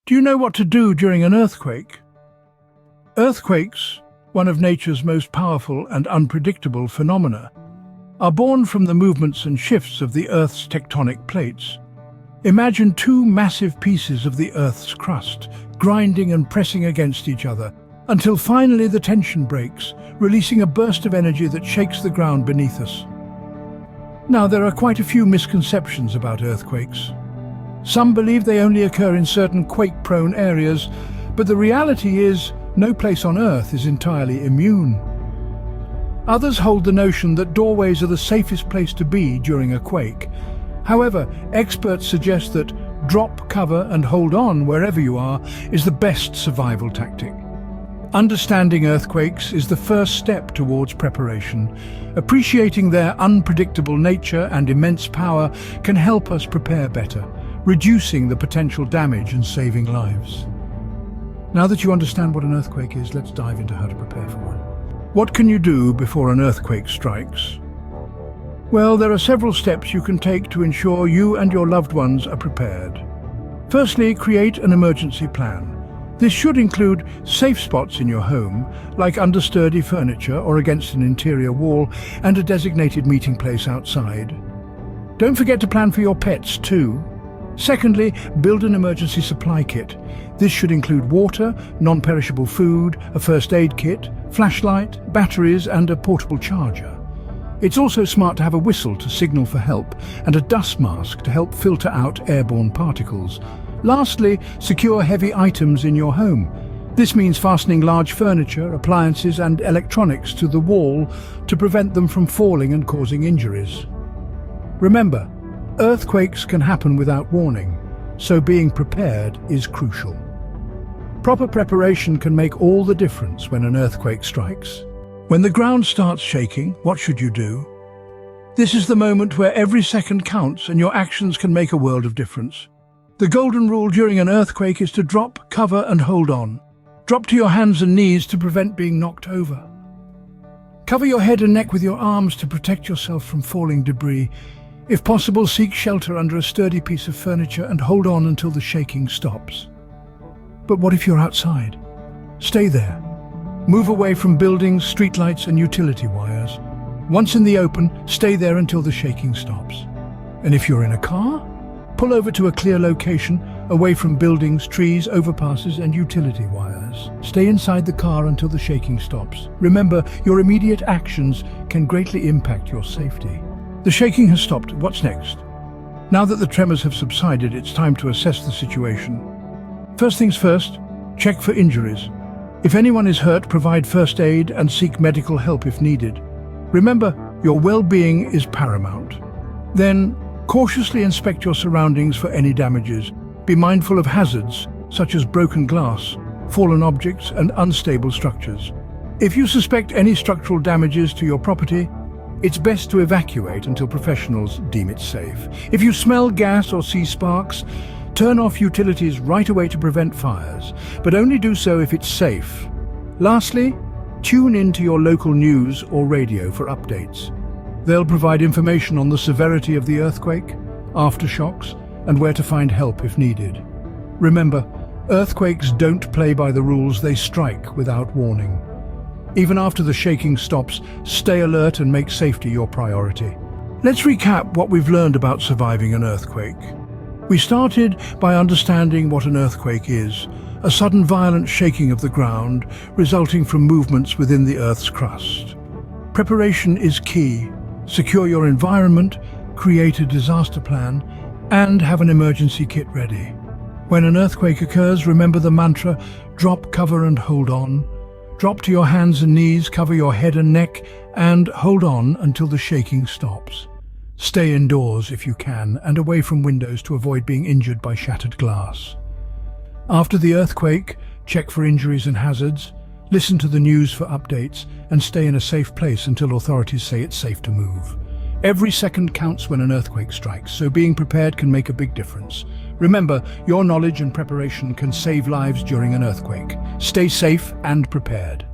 Do you know what to do during an earthquake? Earthquakes, one of nature's most powerful and unpredictable phenomena, are born from the movements and shifts of the Earth's tectonic plates. Imagine two massive pieces of the Earth's crust, grinding and pressing against each other, until finally the tension breaks, releasing a burst of energy that shakes the ground beneath us. Now, there are quite a few misconceptions about earthquakes. Some believe they only occur in certain quake-prone areas, but the reality is no place on Earth is entirely immune. Others hold the notion that doorways are the safest place to be during a quake. However, experts suggest that drop, cover and hold on wherever you are is the best survival tactic. Understanding earthquakes is the first step towards preparation. Appreciating their unpredictable nature and immense power can help us prepare better, reducing the potential damage and saving lives. Now that you understand what an earthquake is, let's dive into how to prepare for one. What can you do before an earthquake strikes? Well, there are several steps you can take to ensure you and your loved ones are prepared. Firstly, create an emergency plan. This should include safe spots in your home, like under sturdy furniture or against an interior wall, and a designated meeting place outside. Don't forget to plan for your pets too. Secondly, build an emergency supply kit. This should include water, non-perishable food, a first aid kit, flashlight, batteries and a portable charger. It's also smart to have a whistle to signal for help and a dust mask to help filter out airborne particles. Lastly, secure heavy items in your home. This means fastening large furniture, appliances and electronics to the wall to prevent them from falling and causing injuries. Remember, earthquakes can happen without warning, so being prepared is crucial. Proper preparation can make all the difference when an earthquake strikes. When the ground starts shaking, what should you do? This is the moment where every second counts and your actions can make a world of difference. The golden rule during an earthquake is to drop, cover and hold on. Drop to your hands and knees to prevent being knocked over. Cover your head and neck with your arms to protect yourself from falling debris. If possible, seek shelter under a sturdy piece of furniture and hold on until the shaking stops. But what if you're outside? Stay there. Move away from buildings, streetlights and utility wires. Once in the open, stay there until the shaking stops. And if you're in a car, pull over to a clear location, away from buildings, trees, overpasses and utility wires. Stay inside the car until the shaking stops. Remember, your immediate actions can greatly impact your safety. The shaking has stopped. What's next? Now that the tremors have subsided, it's time to assess the situation. First things first, check for injuries. If anyone is hurt, provide first aid and seek medical help if needed. Remember, your well-being is paramount. Then, cautiously inspect your surroundings for any damages. Be mindful of hazards, such as broken glass, fallen objects and unstable structures. If you suspect any structural damages to your property, it's best to evacuate until professionals deem it safe. If you smell gas or see sparks, turn off utilities right away to prevent fires, but only do so if it's safe. Lastly, tune in to your local news or radio for updates. They'll provide information on the severity of the earthquake, aftershocks, and where to find help if needed. Remember, earthquakes don't play by the rules, they strike without warning. Even after the shaking stops, stay alert and make safety your priority. Let's recap what we've learned about surviving an earthquake. We started by understanding what an earthquake is, a sudden violent shaking of the ground resulting from movements within the Earth's crust. Preparation is key. Secure your environment, create a disaster plan, and have an emergency kit ready. When an earthquake occurs, remember the mantra, drop, cover and hold on. Drop to your hands and knees, cover your head and neck, and hold on until the shaking stops. Stay indoors if you can, and away from windows to avoid being injured by shattered glass. After the earthquake, check for injuries and hazards, listen to the news for updates, and stay in a safe place until authorities say it's safe to move. Every second counts when an earthquake strikes, so being prepared can make a big difference. Remember, your knowledge and preparation can save lives during an earthquake. Stay safe and prepared.